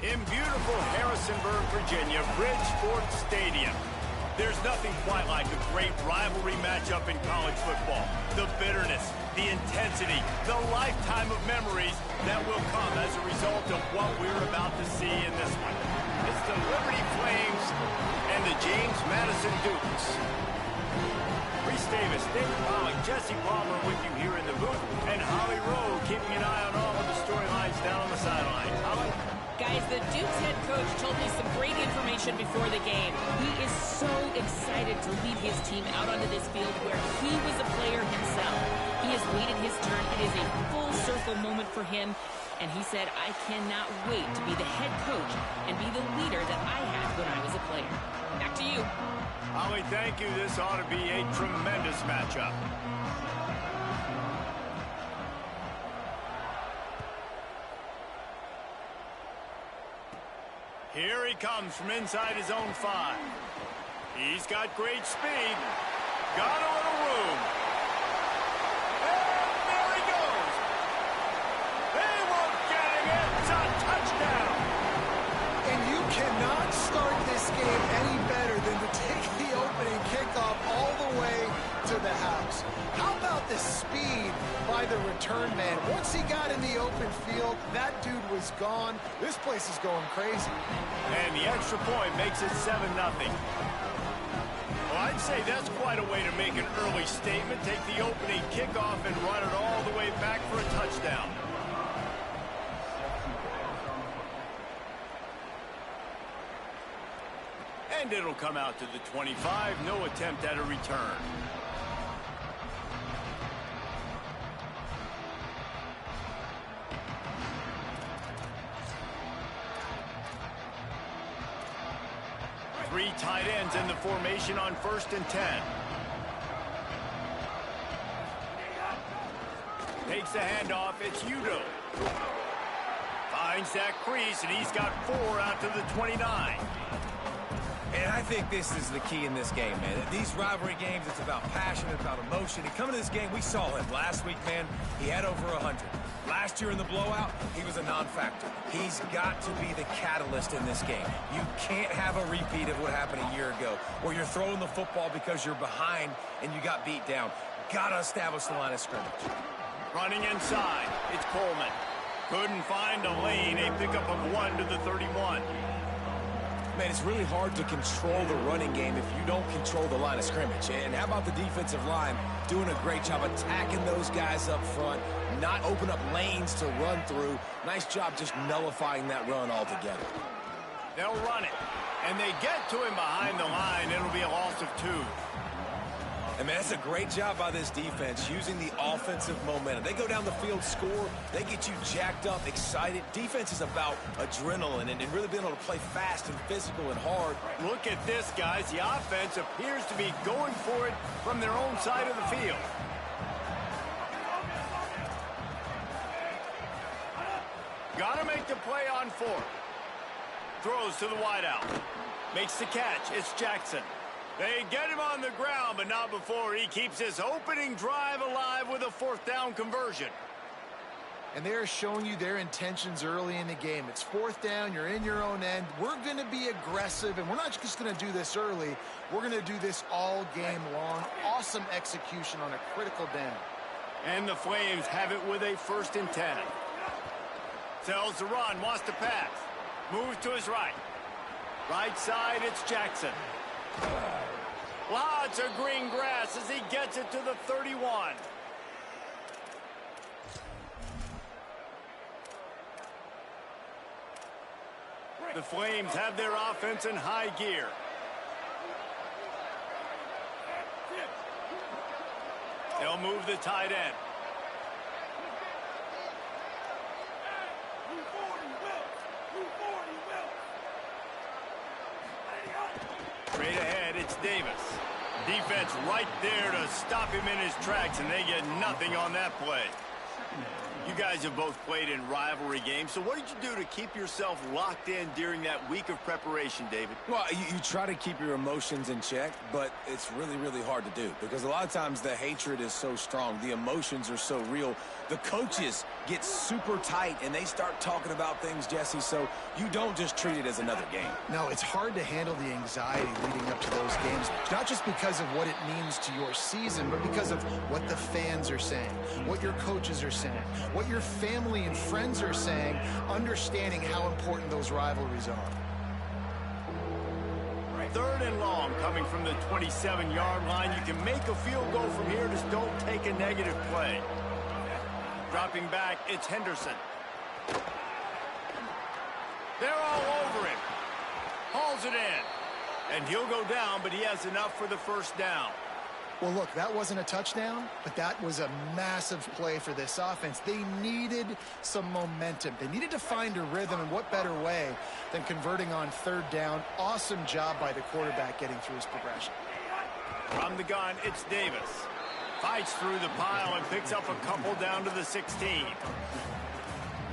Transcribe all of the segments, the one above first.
In beautiful Harrisonburg, Virginia, Bridgeport Stadium. There's nothing quite like a great rivalry matchup in college football. The bitterness, the intensity, the lifetime of memories that will come as a result of what we're about to see in this one. It's the Liberty Flames and the James Madison Dukes. Reese Davis, David Pollock, Jesse Palmer with you here in the booth, and Holly Rowe keeping an eye on all of the storylines down on the sideline. Holly? Guys, the Duke's head coach told me some great information before the game. He is so excited to lead his team out onto this field where he was a player himself. He has waited his turn. It is a full circle moment for him. And he said, I cannot wait to be the head coach and be the leader that I had when I was a player. Back to you. Holly, thank you. This ought to be a tremendous matchup. Here he comes from inside his own 5. He's got great speed. Got a little room. And there he goes. They won't get him. It's a touchdown. And you cannot start this game any better than to take the opening kickoff all the way to the house. How about the speed by the return man? Once he got in the open field, that dude was gone. This place is going crazy. And the extra point makes it 7-0. Well, I'd say that's quite a way to make an early statement. Take the opening kickoff and run it all the way back for a touchdown. And it'll come out to the 25. No attempt at a return. Three tight ends in the formation on 1st and 10. Takes the handoff. It's Udo. Finds that crease, and he's got 4 out to the 29. And I think this is the key in this game, man. These rivalry games, it's about passion, it's about emotion. And coming to this game, we saw him last week, man. He had over 100. Last year in the blowout, he was a non-factor. He's got to be the catalyst in this game. You can't have a repeat of what happened a year ago, where you're throwing the football because you're behind and you got beat down. Got to establish the line of scrimmage. Running inside, it's Coleman. Couldn't find a lane, a pickup of 1 to the 31. Man, it's really hard to control the running game if you don't control the line of scrimmage. And how about the defensive line doing a great job attacking those guys up front, not open up lanes to run through. Nice job just nullifying that run altogether. They'll run it, and they get to him behind the line. It'll be a loss of 2. And man, that's a great job by this defense, using the offensive momentum. They go down the field, score, they get you jacked up, excited. Defense is about adrenaline and really being able to play fast and physical and hard. Look at this, guys. The offense appears to be going for it from their own side of the field. Got to make the play on 4th. Throws to the wideout. Makes the catch. It's Jackson. They get him on the ground, but not before he keeps his opening drive alive with a 4th down conversion. And they're showing you their intentions early in the game. It's 4th down, you're in your own end. We're going to be aggressive, and we're not just going to do this early. We're going to do this all game long. Awesome execution on a critical down. And the Flames have it with a 1st and 10. Tells the run, wants to pass. Moves to his right. Right side, it's Jackson. Lots of green grass as he gets it to the 31. The Flames have their offense in high gear. They'll move the tight end. Straight ahead, it's Davis. Defense right there to stop him in his tracks, and they get nothing on that play. You guys have both played in rivalry games, so what did you do to keep yourself locked in during that week of preparation, David? Well, you try to keep your emotions in check, but it's really, really hard to do because a lot of times the hatred is so strong. The emotions are so real. The coaches get super tight, and they start talking about things, Jesse, so you don't just treat it as another game. No, it's hard to handle the anxiety leading up to those games, not just because of what it means to your season, but because of what the fans are saying, what your coaches are saying, what your family and friends are saying, understanding how important those rivalries are. 3rd and long coming from the 27-yard line. You can make a field goal from here, just don't take a negative play. Dropping back, it's Henderson. They're all over him. Hauls it in. And he'll go down, but he has enough for the first down. Well, look, that wasn't a touchdown, but that was a massive play for this offense. They needed some momentum. They needed to find a rhythm, and what better way than converting on 3rd down. Awesome job by the quarterback getting through his progression. From the gun, it's Davis. Fights through the pile and picks up a couple down to the 16.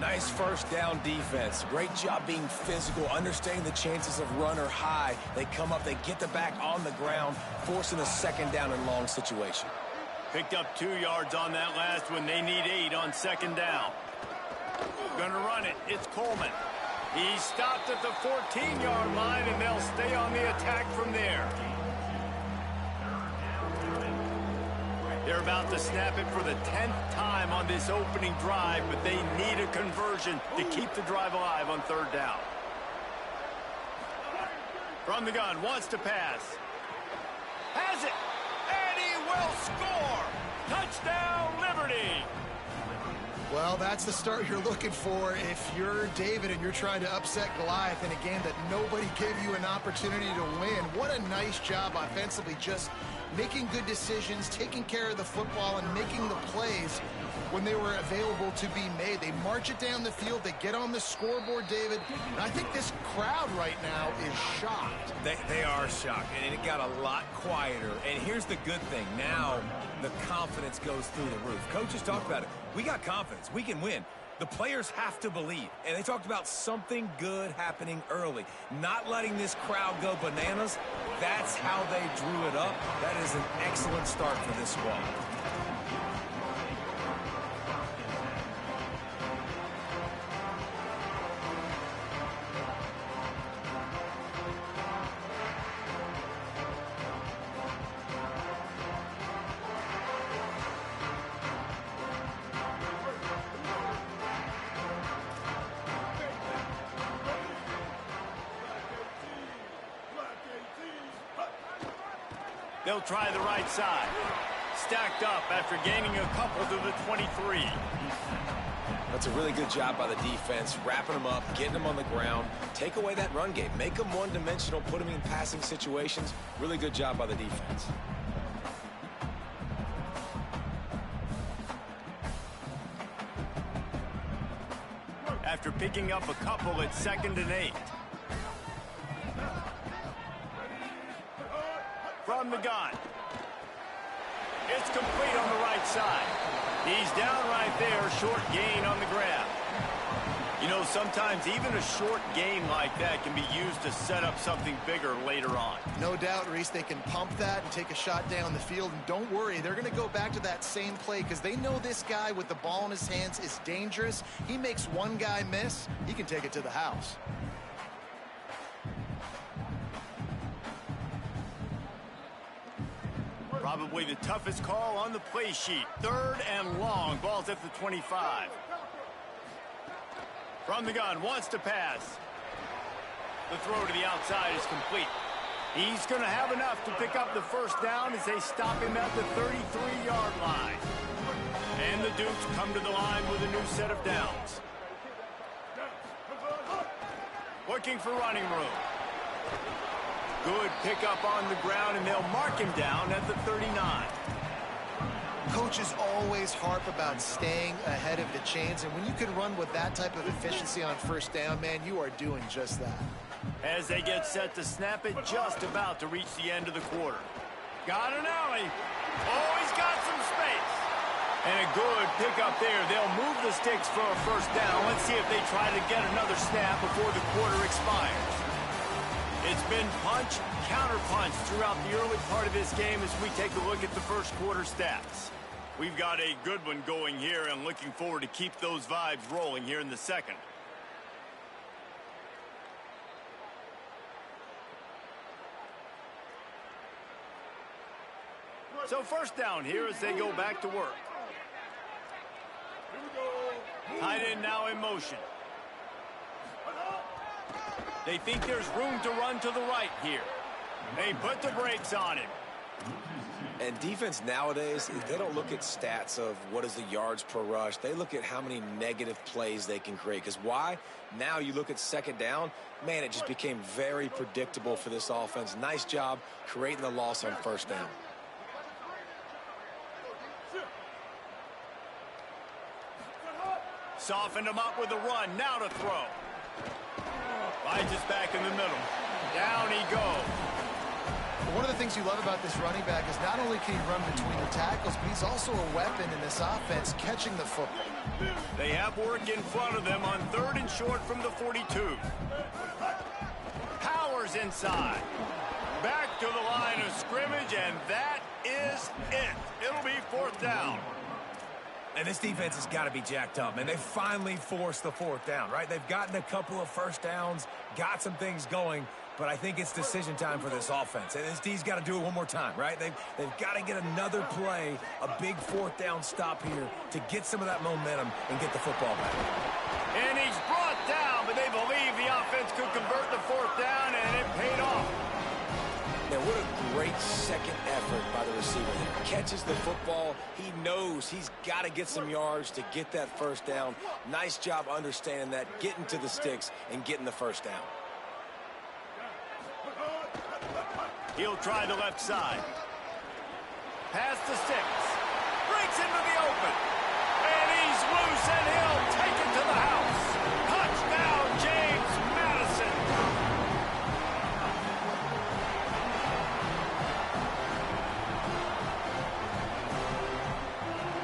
Nice first down defense. Great job being physical, understanding the chances of run or high. They come up, they get the back on the ground, forcing a 2nd down and long situation. Picked up 2 yards on that last one. They need 8 on 2nd down. Gonna run it. It's Coleman. He stopped at the 14-yard line, and they'll stay on the attack from there. They're about to snap it for the 10th time on this opening drive, but they need a conversion to keep the drive alive on 3rd down. From the gun, wants to pass. Has it, and he will score! Touchdown, Liberty! Well, that's the start you're looking for if you're David and you're trying to upset Goliath in a game that nobody gave you an opportunity to win. What a nice job offensively, just making good decisions, taking care of the football, and making the plays when they were available to be made. They march it down the field. They get on the scoreboard, David. And I think this crowd right now is shocked. They are shocked, and it got a lot quieter. And here's the good thing. Now the confidence goes through the roof. Coaches talked about it. We got confidence. We can win. The players have to believe. And they talked about something good happening early. Not letting this crowd go bananas. That's how they drew it up. That is an excellent start for this squad. They'll try the right side. Stacked up after gaining a couple to the 23. That's a really good job by the defense, wrapping them up, getting them on the ground. Take away that run game. Make them one-dimensional, put them in passing situations. Really good job by the defense. After picking up a couple, it's 2nd and 8. From the gun. It's complete on the right side. He's down right there, short gain on the grab. You know, sometimes even a short game like that can be used to set up something bigger later on. No doubt, Reese, they can pump that and take a shot down the field. And don't worry, they're going to go back to that same play because they know this guy with the ball in his hands is dangerous. He makes one guy miss, he can take it to the house. Probably the toughest call on the play sheet. 3rd and long. Ball's at the 25. From the gun, wants to pass. The throw to the outside is complete. He's going to have enough to pick up the first down as they stop him at the 33-yard line. And the Dukes come to the line with a new set of downs. Looking for running room. Good pickup on the ground, and they'll mark him down at the 39. Coaches always harp about staying ahead of the chains, and when you can run with that type of efficiency on first down, man, you are doing just that. As they get set to snap it, just about to reach the end of the quarter. Got an alley. Oh, he's got some space. And a good pickup there. They'll move the sticks for a first down. Let's see if they try to get another snap before the quarter expires. It's been punch, counter-punch throughout the early part of this game as we take a look at the first quarter stats. We've got a good one going here and looking forward to keep those vibes rolling here in the second. So first down here as they go back to work. Tight end now in motion. They think there's room to run to the right here. They put the brakes on him. And defense nowadays, they don't look at stats of what is the yards per rush. They look at how many negative plays they can create. Because why? Now you look at second down, man, it just became very predictable for this offense. Nice job creating the loss on first down. Softened him up with a run. Now to throw. Finds us back in the middle. Down he goes. One of the things you love about this running back is not only can he run between the tackles, but he's also a weapon in this offense, catching the football. They have work in front of them on 3rd and short from the 42. Powers inside. Back to the line of scrimmage, and that is it. It'll be 4th down. And this defense has got to be jacked up, man. They finally forced the 4th down, right? They've gotten a couple of first downs, got some things going, but I think it's decision time for this offense. And this D's got to do it one more time, right? They've got to get another play, a big 4th down stop here to get some of that momentum and get the football back. And he's brought down, but they believe the offense could convert the 4th down, and it paid off. Now, what a great second effort by the receiver there. Catches the football. He knows he's got to get some yards to get that first down. Nice job understanding that, getting to the sticks and getting the first down. He'll try the left side. Past the sticks. Breaks into the open. And he's loose, and he'll take it to the house. Touchdown, James Madison.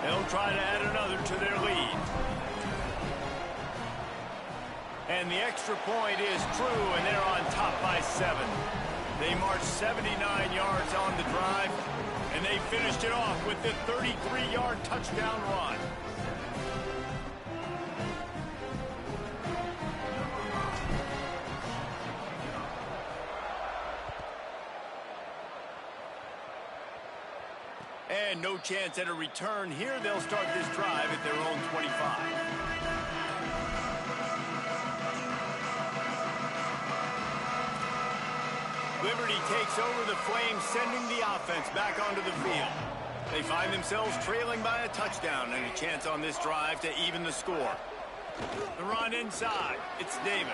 They'll try to add another to their lead. And the extra point is true, and they're on top by 7. They marched 79 yards on the drive, and they finished it off with the 33-yard touchdown run. And no chance at a return here. They'll start this drive at their own 25. Liberty takes over the Flames, sending the offense back onto the field. They find themselves trailing by a touchdown and a chance on this drive to even the score. The run inside. It's Davis.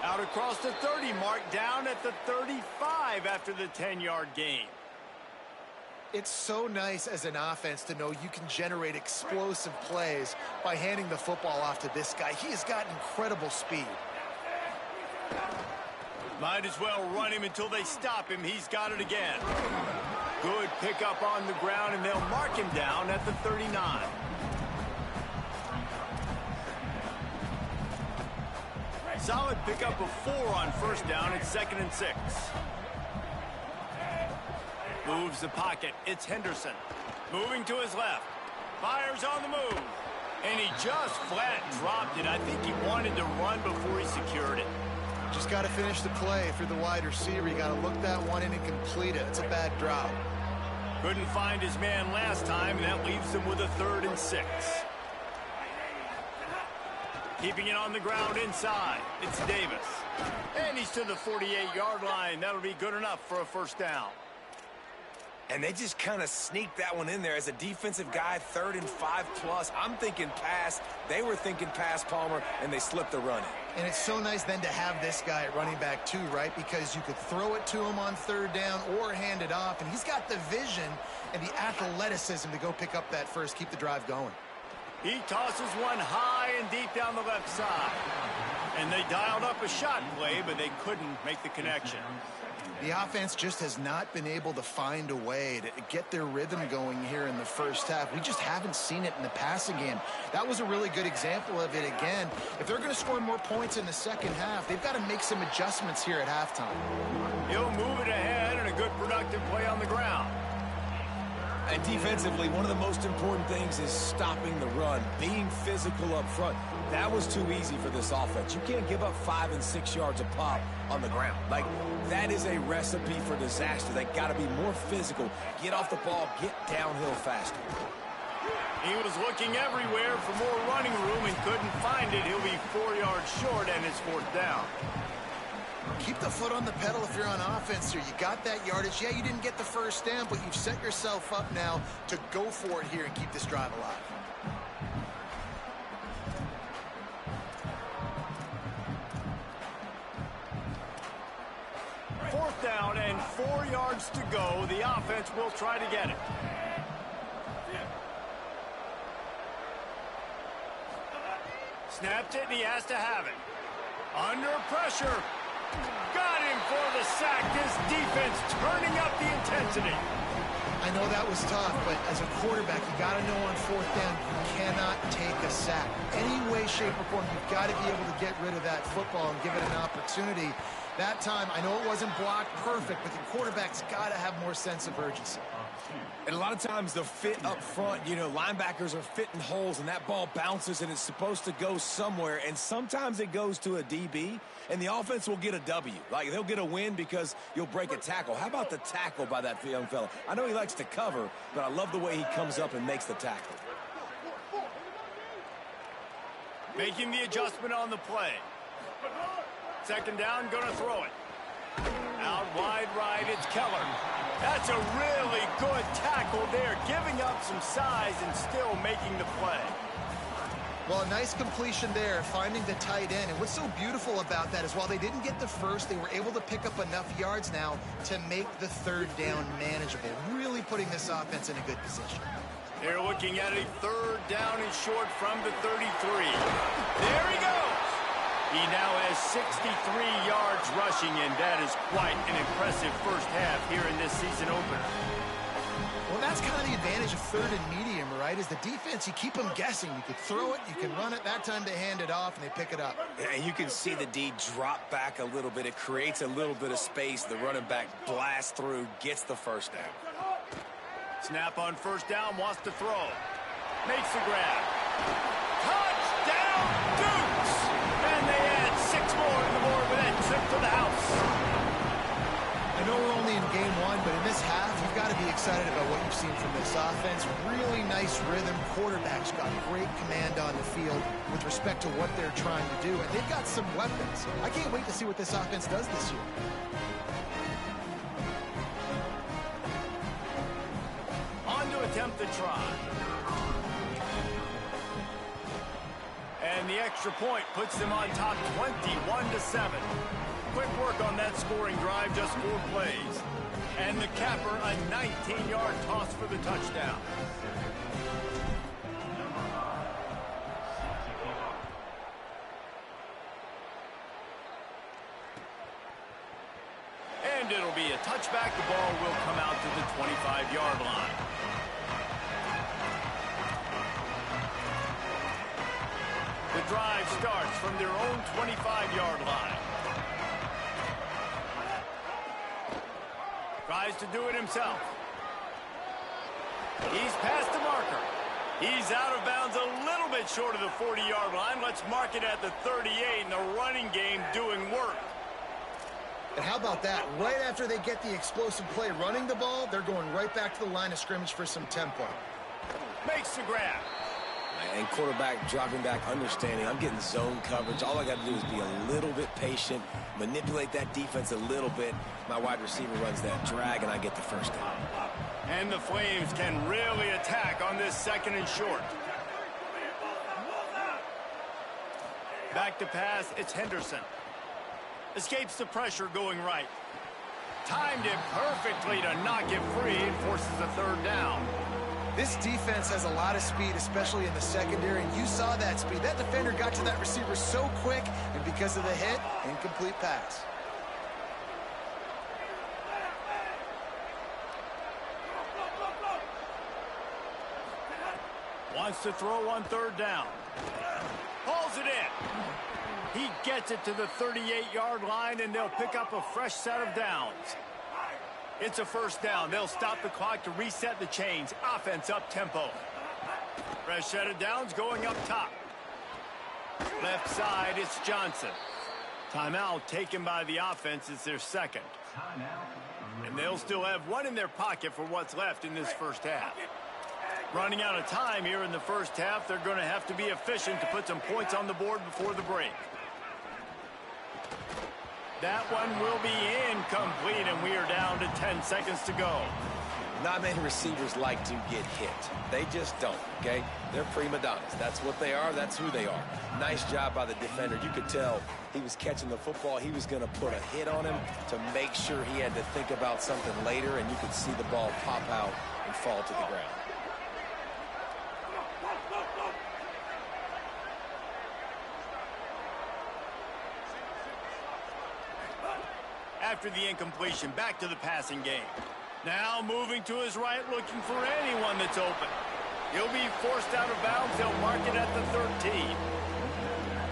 Out across the 30 mark, down at the 35 after the 10-yard gain. It's so nice as an offense to know you can generate explosive plays by handing the football off to this guy. He has got incredible speed. Might as well run him until they stop him. He's got it again. Good pickup on the ground, and they'll mark him down at the 39. Solid pickup of 4 on first down. It's 2nd and 6. Moves the pocket. It's Henderson. Moving to his left. Fires on the move. And he just flat dropped it. I think he wanted to run before he secured it. Just got to finish the play for the wide receiver. You got to look that one in and complete it. It's a bad drop. Couldn't find his man last time, and that leaves him with a 3rd and 6. Keeping it on the ground inside. It's Davis. And he's to the 48-yard line. That'll be good enough for a first down. And they just kind of sneaked that one in there as a defensive guy, 3rd and 5+. I'm thinking pass. They were thinking pass, Palmer, and they slipped the run in. And it's so nice then to have this guy at running back too, right? Because you could throw it to him on 3rd down or hand it off. And he's got the vision and the athleticism to go pick up that first, keep the drive going. He tosses one high and deep down the left side. And they dialed up a shot play, but they couldn't make the connection. The offense just has not been able to find a way to get their rhythm going here in the first half. We just haven't seen it in the passing game. That was a really good example of it again. If they're going to score more points in the second half, they've got to make some adjustments here at halftime. He'll move it ahead and a good productive play on the ground. And defensively, one of the most important things is stopping the run, being physical up front. That was too easy for this offense. You can't give up 5 and 6 yards a pop on the ground. Like, that is a recipe for disaster. They got to be more physical, get off the ball, get downhill faster. He was looking everywhere for more running room and couldn't find it. He'll be 4 yards short, and it's 4th down. Keep the foot on the pedal if you're on offense here. You got that yardage. Yeah, you didn't get the first down, but you've set yourself up now to go for it here and keep this drive alive. Fourth down and 4 yards to go. The offense will try to get it. Snapped it, and he has to have it. Under pressure. Got him for the sack. This defense turning up the intensity. I know that was tough, but as a quarterback, you got to know on 4th down, you cannot take a sack. Any way, shape, or form, you've got to be able to get rid of that football and give it an opportunity. That time, I know it wasn't blocked perfect, but the quarterback's got to have more sense of urgency. And a lot of times the fit up front, you know, linebackers are fitting holes and that ball bounces and it's supposed to go somewhere. And sometimes it goes to a DB and the offense will get a W. Like they'll get a win because you'll break a tackle. How about the tackle by that young fella? I know he likes to cover, but I love the way he comes up and makes the tackle. Making the adjustment on the play. Second down, gonna throw it. Out wide right, it's Keller. That's a really good tackle there, giving up some size and still making the play. Well, a nice completion there, finding the tight end. And what's so beautiful about that is while they didn't get the first, they were able to pick up enough yards now to make the 3rd down manageable, really putting this offense in a good position. They're looking at a 3rd down and short from the 33. There he goes. He now has 63 yards rushing, and that is quite an impressive first half here in this season opener. Well, that's kind of the advantage of 3rd and medium, right? Is the defense, you keep them guessing. You can throw it, you can run it. That time they hand it off, and they pick it up. And you can see the D drop back a little bit. It creates a little bit of space. The running back blasts through, gets the first down. Snap on 1st down, wants to throw. Makes the grab. Touchdown, Dukes! And they add 6 more on the board with that trip to the house. I know we're only in game 1, but in this half, you've got to be excited about what you've seen from this offense. Really nice rhythm. Quarterback's got great command on the field with respect to what they're trying to do. And they've got some weapons. I can't wait to see what this offense does this year. On to attempt the try. And the extra point puts them on top 21-7. Quick work on that scoring drive, just 4 plays. And the capper, a 19-yard toss for the touchdown. And it'll be a touchback. The ball will come out to the 25-yard line. The drive starts from their own 25-yard line. Tries to do it himself. He's past the marker. He's out of bounds a little bit short of the 40-yard line. Let's mark it at the 38, and the running game doing work. And how about that? Right after they get the explosive play running the ball, they're going right back to the line of scrimmage for some tempo. Makes the grab. And quarterback dropping back, understanding I'm getting zone coverage. All I got to do is be a little bit patient, manipulate that defense a little bit. My wide receiver runs that drag, and I get the first down. And the Flames can really attack on this 2nd and short. Back to pass, it's Henderson. Escapes the pressure going right. Timed it perfectly to knock it free and forces a 3rd down. This defense has a lot of speed, especially in the secondary, and you saw that speed. That defender got to that receiver so quick, and because of the hit, incomplete pass. wants to throw on third down. Hauls it in. He gets it to the 38-yard line, and they'll pick up a fresh set of downs. It's a first down. They'll stop the clock to reset the chains. Offense up tempo. Fresh set of downs going up top. Left side, it's Johnson. Timeout taken by the offense. It's their second. And they'll still have one in their pocket for what's left in this first half. Running out of time here in the first half, they're going to have to be efficient to put some points on the board before the break. That one will be incomplete, and we are down to 10 seconds to go. Not many receivers like to get hit. They just don't, okay? They're prima donnas. That's what they are. That's who they are. Nice job by the defender. You could tell he was catching the football. He was going to put a hit on him to make sure he had to think about something later, and you could see the ball pop out and fall to the ground. After the incompletion, back to the passing game. Now moving to his right, looking for anyone that's open. He'll be forced out of bounds. They'll mark it at the 13.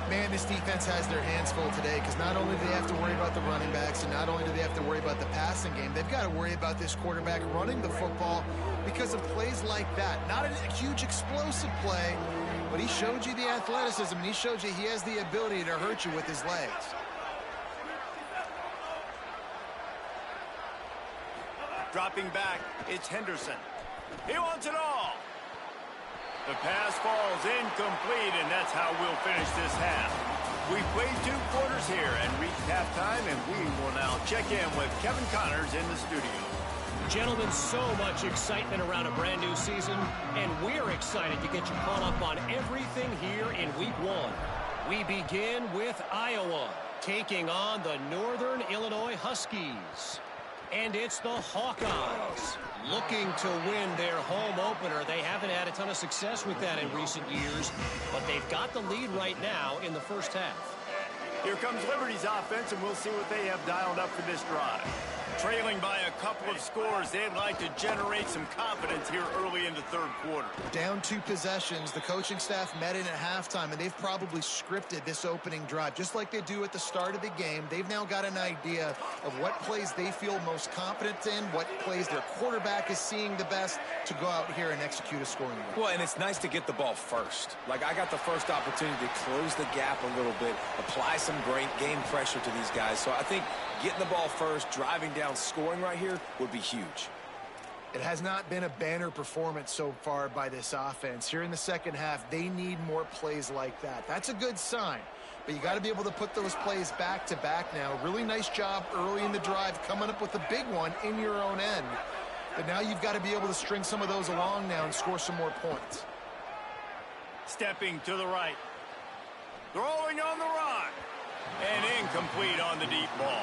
Man, this defense has their hands full today because not only do they have to worry about the running backs and not only do they have to worry about the passing game, they've got to worry about this quarterback running the football because of plays like that. Not a huge explosive play, but he showed you the athleticism, and he showed you he has the ability to hurt you with his legs. Dropping back, it's Henderson. He wants it all. The pass falls incomplete, and that's how we'll finish this half. We've played 2 quarters here and reached halftime, and we will now check in with Kevin Connors in the studio. Gentlemen, so much excitement around a brand new season, and we're excited to get you caught up on everything here in Week 1. We begin with Iowa, taking on the Northern Illinois Huskies. And it's the Hawkeyes looking to win their home opener. They haven't had a ton of success with that in recent years, but they've got the lead right now in the first half. Here comes Liberty's offense, and we'll see what they have dialed up for this drive. Trailing by a couple of scores, they'd like to generate some confidence here early in the third quarter. Down 2 possessions, the coaching staff met in at halftime, and they've probably scripted this opening drive. Just like they do at the start of the game, they've now got an idea of what plays they feel most confident in, what plays their quarterback is seeing the best to go out here and execute a scoring run. Well, and it's nice to get the ball first. Like, I got the first opportunity to close the gap a little bit, apply some great game pressure to these guys. So I think getting the ball first, driving down, scoring right here would be huge. It has not been a banner performance so far by this offense. Here in the second half, they need more plays like that. That's a good sign, but you got to be able to put those plays back to back now. Really nice job early in the drive, coming up with a big one in your own end. But now you've got to be able to string some of those along now and score some more points. Stepping to the right. Throwing on the run. And incomplete on the deep ball.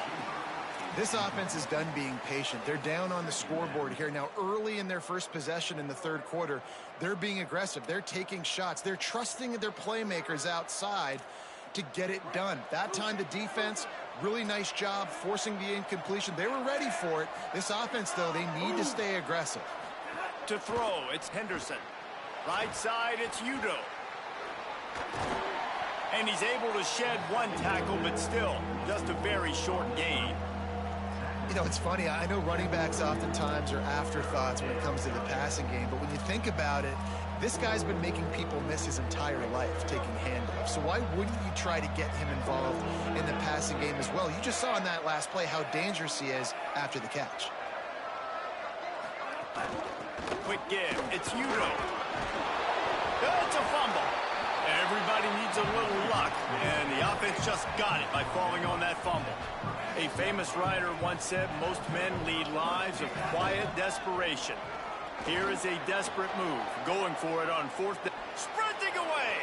This offense is done being patient. They're down on the scoreboard here. Now, early in their first possession in the third quarter, they're being aggressive. They're taking shots. They're trusting their playmakers outside to get it done. That time, the defense, really nice job forcing the incompletion. They were ready for it. This offense, though, they need to stay aggressive. To throw, it's Henderson. Right side, it's Udo. And he's able to shed 1 tackle, but still, just a very short gain. You know, it's funny. I know running backs oftentimes are afterthoughts when it comes to the passing game, but when you think about it, this guy's been making people miss his entire life taking handoffs. So why wouldn't you try to get him involved in the passing game as well? You just saw in that last play how dangerous he is after the catch. Quick give. It's Udo. It's a fumble. Everybody needs a little luck, and the offense just got it by falling on that fumble. A famous writer once said, most men lead lives of quiet desperation. Here is a desperate move, going for it on 4th down. Sprinting away!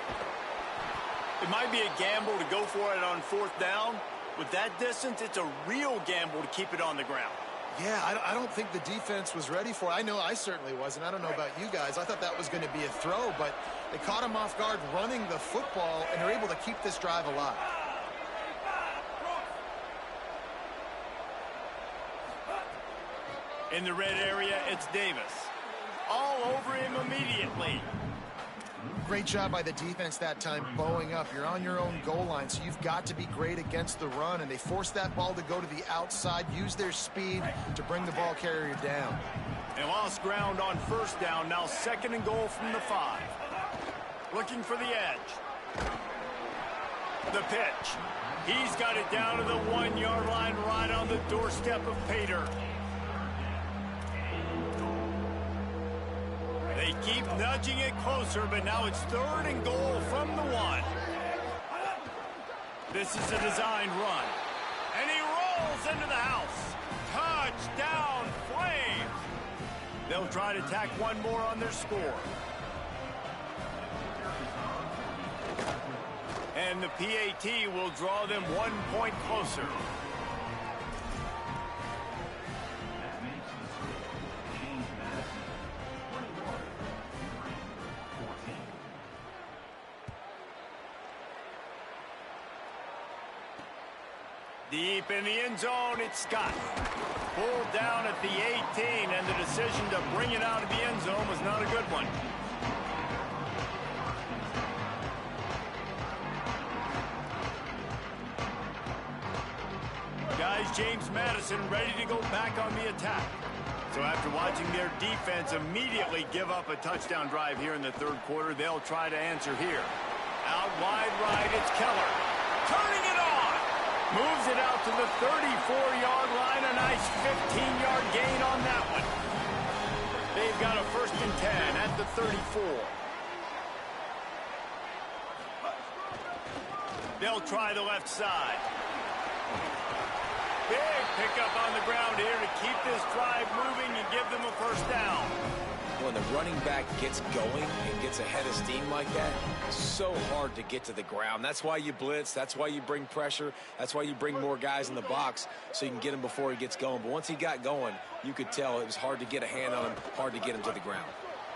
It might be a gamble to go for it on 4th down. With that distance, it's a real gamble to keep it on the ground. Yeah, I don't think the defense was ready for it. I know I certainly wasn't. I don't know about you guys. I thought that was going to be a throw, but they caught him off guard running the football, and they're able to keep this drive alive. In the red area, it's Davis. All over him immediately. Great job by the defense that time, bowing up. You're on your own goal line, so you've got to be great against the run, and they forced that ball to go to the outside, use their speed to bring the ball carrier down. They lost ground on first down, now 2nd and goal from the 5. Looking for the edge. The pitch. He's got it down to the 1-yard line, right on the doorstep of Pater. They keep nudging it closer, but now it's 3rd and goal from the 1. This is a designed run. And he rolls into the house. Touchdown, Flames! They'll try to tack one more on their score. And the PAT will draw them 1 point closer. Deep in the end zone, it's Scott. Pulled down at the 18, and the decision to bring it out of the end zone was not a good one. Guys, James Madison ready to go back on the attack. So after watching their defense immediately give up a touchdown drive here in the 3rd quarter, they'll try to answer here. Out wide right, it's Keller. Turning it on! Moves it out to the 34-yard line. A nice 15-yard gain on that one. They've got a 1st and 10 at the 34. They'll try the left side. Big pickup on the ground here to keep this drive moving and give them a 1st down. When the running back gets going and gets ahead of steam like that, it's so hard to get to the ground. That's why you blitz. That's why you bring pressure. That's why you bring more guys in the box so you can get him before he gets going. But once he got going, you could tell it was hard to get a hand on him, hard to get him to the ground.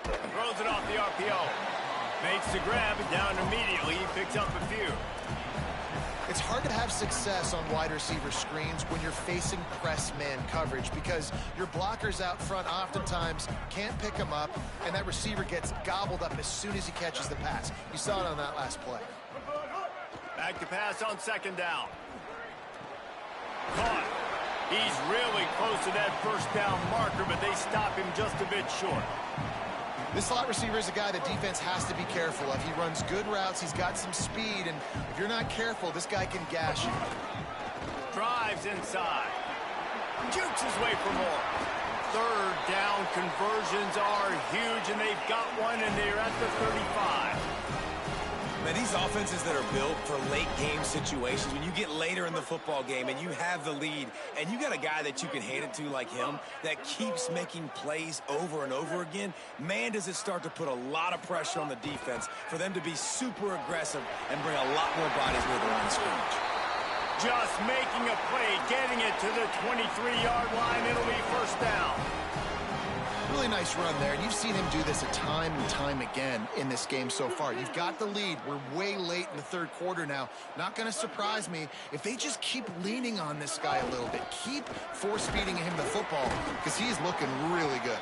Throws it off the RPO. Makes the grab and down immediately. He picks up a few. It's hard to have success on wide receiver screens when you're facing press man coverage because your blockers out front oftentimes can't pick them up, and that receiver gets gobbled up as soon as he catches the pass. You saw it on that last play. Back to pass on 2nd down. Caught. He's really close to that 1st down marker, but they stop him just a bit short. This slot receiver is a guy the defense has to be careful of. He runs good routes, he's got some speed, and if you're not careful, this guy can gash you. Drives inside. Jukes his way for more. 3rd down conversions are huge, and they've got one, and they're at the 35. Man, these offenses that are built for late game situations, when you get later in the football game and you have the lead and you got a guy that you can hand it to like him that keeps making plays over and over again, man, does it start to put a lot of pressure on the defense for them to be super aggressive and bring a lot more bodies near the line of scrimmage. Just making a play, getting it to the 23-yard line. It'll be 1st down. Really nice run there, and you've seen him do this a time and time again in this game so far. You've got the lead. We're way late in the 3rd quarter now. Not going to surprise me if they just keep leaning on this guy a little bit. Keep force-feeding him the football because he's looking really good.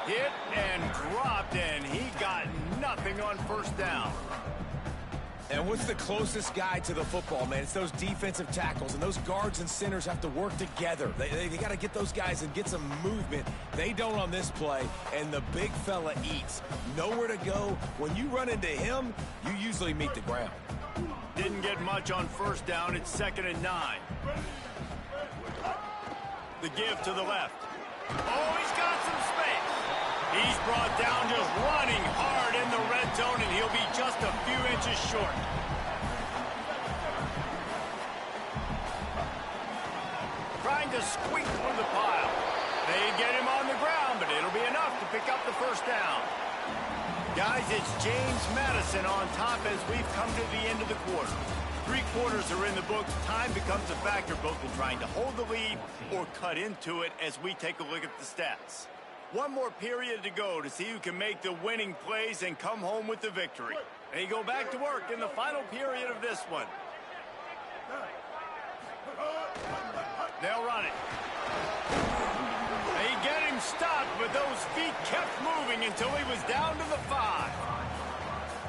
Hit and dropped, and he got nothing on 1st down. And what's the closest guy to the football, man? It's those defensive tackles, and those guards and centers have to work together. They got to get those guys and get some movement. They don't on this play, and the big fella eats. Nowhere to go. When you run into him, you usually meet the ground. Didn't get much on 1st down. It's 2nd and 9. The give to the left. Oh, he's got some space. He's brought down just running hard in the red zone, and he'll be just a few inches short. Trying to squeak through the pile. They get him on the ground, but it'll be enough to pick up the 1st down. Guys, it's James Madison on top as we've come to the end of the quarter. 3 quarters are in the books. Time becomes a factor both in trying to hold the lead or cut into it as we take a look at the stats. One more period to go to see who can make the winning plays and come home with the victory. They go back to work in the final period of this one. They'll run it. They get him stopped, but those feet kept moving until he was down to the 5.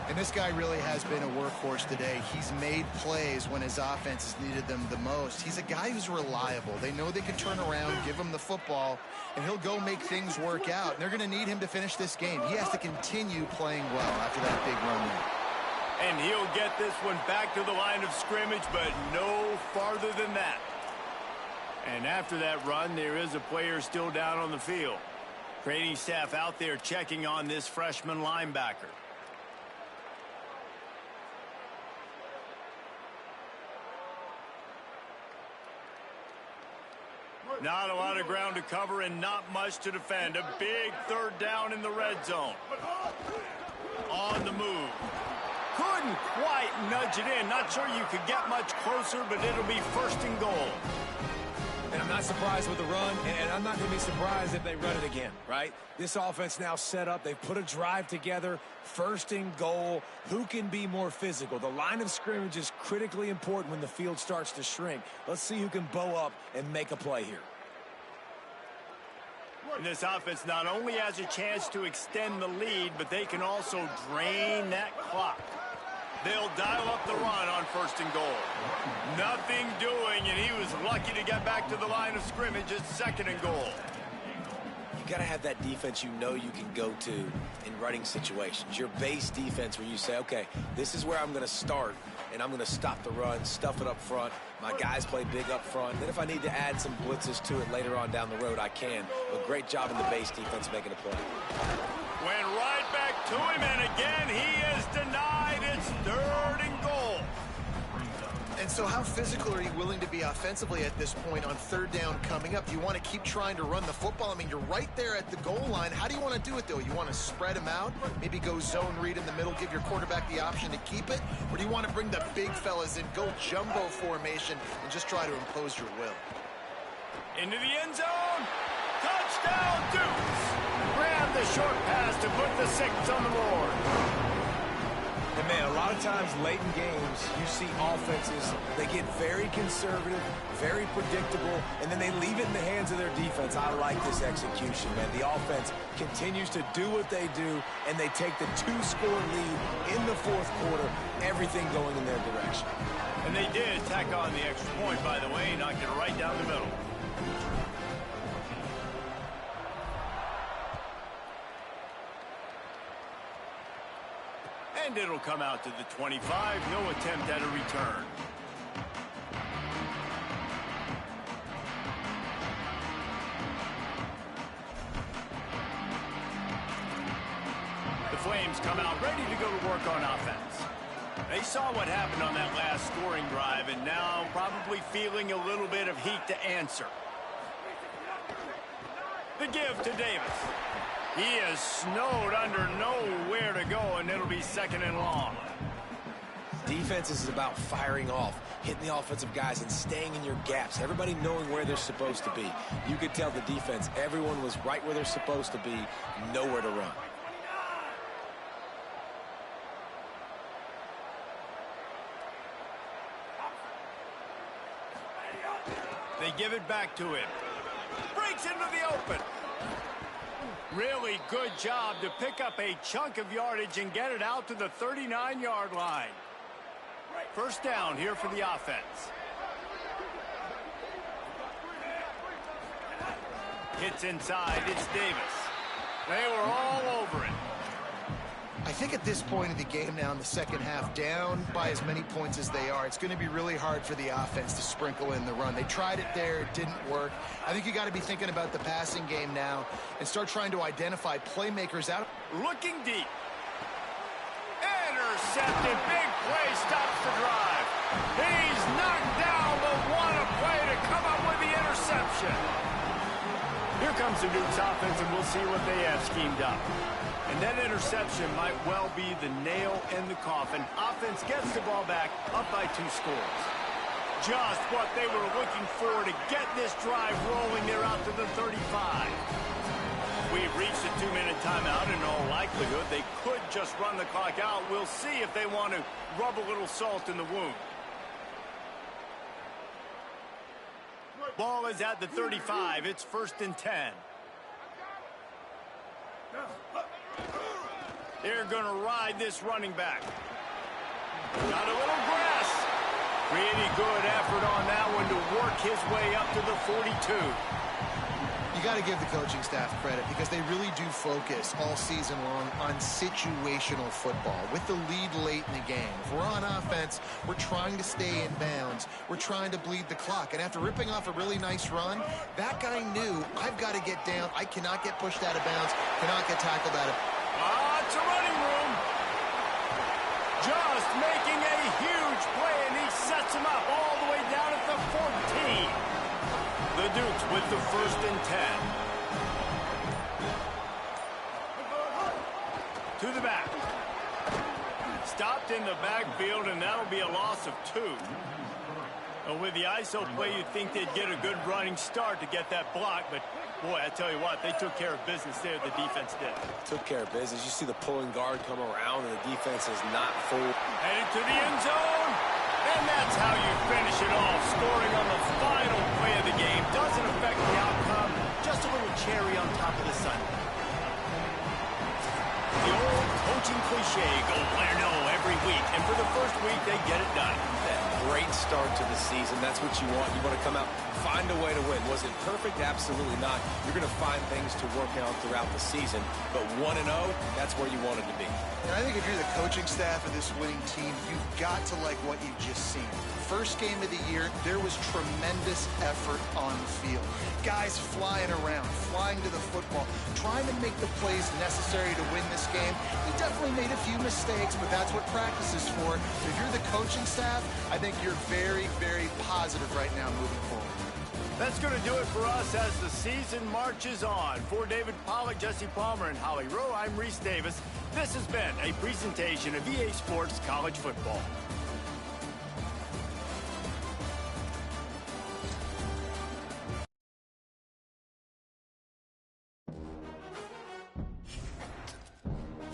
And this guy really has been a workhorse today. He's made plays when his offense has needed them the most. He's a guy who's reliable. They know they can turn around, give him the football, and he'll go make things work out. And they're going to need him to finish this game. He has to continue playing well after that big run there. And he'll get this one back to the line of scrimmage, but no farther than that. And after that run, there is a player still down on the field. Training staff out there checking on this freshman linebacker. Not a lot of ground to cover and not much to defend. A big third down in the red zone. On the move. Couldn't quite nudge it in. Not sure you could get much closer, but it'll be first and goal. And I'm not surprised with the run, and I'm not going to be surprised if they run it again, right? This offense now set up. They've put a drive together. First and goal. Who can be more physical? The line of scrimmage is critically important when the field starts to shrink. Let's see who can bow up and make a play here. And this offense not only has a chance to extend the lead, but they can also drain that clock. They'll dial up the run on first and goal. Nothing doing, and he was lucky to get back to the line of scrimmage at second and goal. You got to have that defense you know you can go to in running situations. Your base defense where you say, okay, this is where I'm going to start, and I'm going to stop the run, stuff it up front. My guys play big up front. Then if I need to add some blitzes to it later on down the road, I can. But great job in the base defense making a play. Went right back to him, and again he is denied. It's third and goal. And so how physical are you willing to be offensively at this point on third down coming up? Do you want to keep trying to run the football? I mean, you're right there at the goal line. How do you want to do it, though? You want to spread them out, maybe go zone read in the middle, give your quarterback the option to keep it? Or do you want to bring the big fellas in, go jumbo formation, and just try to impose your will? Into the end zone. Touchdown, Dukes. Grab the short pass to put the 6 on the board. And, man, a lot of times late in games, you see offenses, they get very conservative, very predictable, and then they leave it in the hands of their defense. I like this execution, man. The offense continues to do what they do, and they take the 2-score lead in the fourth quarter, everything going in their direction. And they did tack on the extra point, by the way, knocked it right down the middle. And it'll come out to the 25. No attempt at a return. The Flames come out ready to go to work on offense. They saw what happened on that last scoring drive, and now probably feeling a little bit of heat to answer. The give to Davis. He is snowed under, nowhere to go, and it'll be second and long. Defense is about firing off, hitting the offensive guys and staying in your gaps. Everybody knowing where they're supposed to be. You could tell the defense, everyone was right where they're supposed to be, nowhere to run. They give it back to him. Breaks into the open. Really good job to pick up a chunk of yardage and get it out to the 39-yard line. First down here for the offense. Hits inside. It's Davis. They were all over it. I think at this point of the game now in the second half, down by as many points as they are, it's going to be really hard for the offense to sprinkle in the run. They tried it there. It didn't work. I think you got to be thinking about the passing game now and start trying to identify playmakers out. Looking deep. Intercepted. Big play stops the drive. He's knocked down, but what a play to come up with the interception. Here comes the Dukes offense, and we'll see what they have schemed up. And that interception might well be the nail in the coffin. Offense gets the ball back, up by 2 scores. Just what they were looking for to get this drive rolling. They're out to the 35. We've reached a 2-minute timeout. In all likelihood, they could just run the clock out. We'll see if they want to rub a little salt in the wound. Ball is at the 35. It's first and 10. They're going to ride this running back. Got a little grass. Pretty good effort on that one to work his way up to the 42. You got to give the coaching staff credit because they really do focus all season long on situational football with the lead late in the game. If we're on offense, we're trying to stay in bounds. We're trying to bleed the clock. And after ripping off a really nice run, that guy knew, I've got to get down. I cannot get pushed out of bounds, cannot get tackled out of... It's a running room. Just making a huge play, and he sets him up all the way down at the 14. The Dukes with the 1st and 10. To the back. Stopped in the backfield, and that'll be a loss of 2. With the ISO play, you'd think they'd get a good running start to get that block, but boy, I tell you what, they took care of business there, the defense did. Took care of business. You see the pulling guard come around, and the defense is not full. Headed to the end zone, and that's how you finish it off. Scoring on the final play of the game doesn't affect the outcome, just a little cherry on top of the sun. The old coaching cliche, go win or no every week, and for the first week, they get it done. Great start to the season. That's what you want. You want to come out, find a way to win. Was it perfect? Absolutely not. You're going to find things to work out throughout the season. But 1-0, that's where you want it to be. And I think if you're the coaching staff of this winning team, you've got to like what you've just seen. First game of the year, there was tremendous effort on the field. Guys flying around, flying to the football, trying to make the plays necessary to win this game. He definitely made a few mistakes, but that's what practice is for. If you're the coaching staff, I think you're very, very positive right now moving forward. That's going to do it for us as the season marches on. For David Pollack, Jesse Palmer, and Holly Rowe, I'm Reese Davis. This has been a presentation of EA Sports College Football.